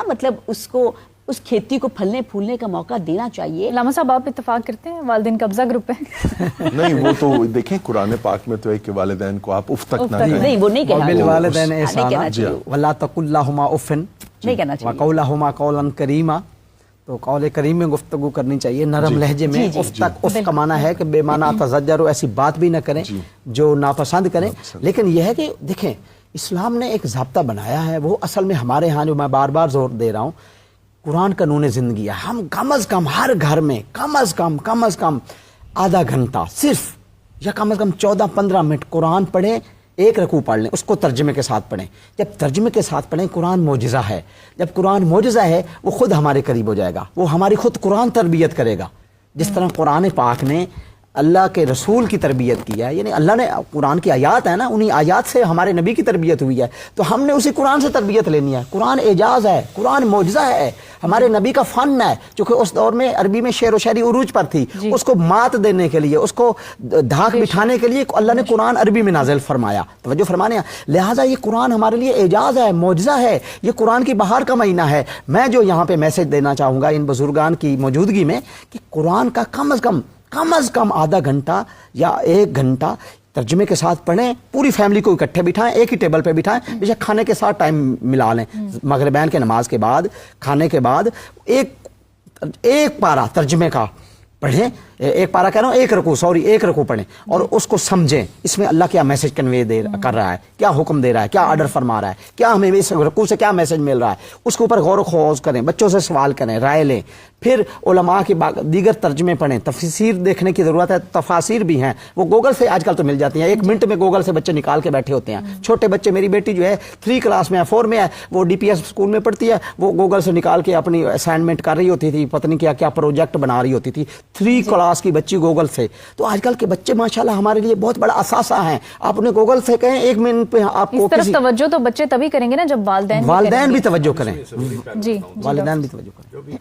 مطلب اس کو اس کھیتی کو پھلنے پھولنے کا موقع دینا چاہیے. علامہ صاحب آپ اتفاق کرتے ہیں والدین قبضہ گروپ ہے؟ نہیں وہ تو دیکھیں قرآن پاک میں تو ہے کہ والدین کو آپ اف تک نہ کہیں. نہیں وہ نہیں کہنا بالوالدین نہیں کہنا احسانا چاہیے, ولا تقل لہما اف نہیں کہنا چاہیے. وقول لہما قولا کریما, تو قول کریم میں گفتگو کرنی چاہیے نرم لہجے میں. اف تک اف کا معنی ہے کہ بے معنی تزجر ایسی بات بھی نہ کریں جو ناپسند کریں. لیکن یہ ہے کہ دیکھیں اسلام نے ایک ضابطہ بنایا ہے, وہ اصل میں ہمارے ہاں جو میں بار بار زور دے رہا ہوں, قرآن قانون زندگی ہے. ہم کم از کم ہر گھر میں کم از کم آدھا گھنٹہ صرف یا کم از کم 14-15 منٹ قرآن پڑھیں, ایک رکوع پڑھ لیں, اس کو ترجمے کے ساتھ پڑھیں. جب ترجمے کے ساتھ پڑھیں, قرآن معجزہ ہے. جب قرآن معجزہ ہے وہ خود ہمارے قریب ہو جائے گا, وہ ہماری خود قرآن تربیت کرے گا. جس طرح قرآن پاک نے اللہ کے رسول کی تربیت کی ہے, یعنی اللہ نے قرآن کی آیات ہیں نا, انہی آیات سے ہمارے نبی کی تربیت ہوئی ہے, تو ہم نے اسی قرآن سے تربیت لینی ہے. قرآن اعجاز ہے, قرآن معجزہ ہے, ہمارے نبی کا فن ہے. چونکہ اس دور میں عربی میں شعر و شاعری عروج پر تھی, اس کو مات دینے کے لیے, اس کو دھاک بٹھانے کے لیے اللہ نے قرآن عربی میں نازل فرمایا. توجہ فرمانے, لہٰذا یہ قرآن ہمارے لیے اعجاز ہے, معجزہ ہے. یہ قرآن کی بہار کا مہینہ ہے. میں جو یہاں پہ میسج دینا چاہوں گا ان بزرگان کی موجودگی میں کہ قرآن کا کم از کم آدھا گھنٹہ یا 1 گھنٹہ ترجمے کے ساتھ پڑھیں. پوری فیملی کو اکٹھے بٹھائیں, ایک ہی ٹیبل پہ بٹھائیں, بیشک کھانے کے ساتھ ٹائم ملا لیں. مغربین کے نماز کے بعد کھانے کے بعد ایک پارہ ترجمے کا پڑھیں. ایک پارہ کہہ رہا ہوں, ایک رکوع پڑھیں اور اس کو سمجھیں اس میں اللہ کیا میسج کنوے کر رہا ہے, کیا حکم دے رہا ہے, کیا آرڈر فرما رہا ہے, کیا ہمیں اس رکوع سے کیا میسج مل رہا ہے. اس کے اوپر غور و خوض کریں, بچوں سے سوال کریں, رائے لیں. پھر علماء کی دیگر ترجمے پڑھیں. تفسیر دیکھنے کی ضرورت ہے, تفاسیر بھی ہیں, وہ گوگل سے آج کل تو مل جاتی ہیں. 1 منٹ میں گوگل سے بچے نکال کے بیٹھے ہوتے ہیں. چھوٹے بچے, میری بیٹی جو ہے 3 کلاس میں ہے, 4 میں ہے, وہ DPS اسکول میں پڑھتی ہے, وہ گوگل سے نکال کے اپنی اسائنمنٹ کر رہی ہوتی تھی, پتہ نہیں کیا پروجیکٹ بنا رہی ہوتی تھی. 3 کلاس کی بچی گوگل سے. تو آج کل کے بچے ماشاءاللہ ہمارے لیے بہت بڑا اثاثہ ہیں. آپ نے گوگل سے کہیں 1 منٹ پہ آپ کو اس طرف توجہ تو بچے تبھی کریں گے نا جب والدین بھی توجہ کریں. جی والدین بھی توجہ کریں.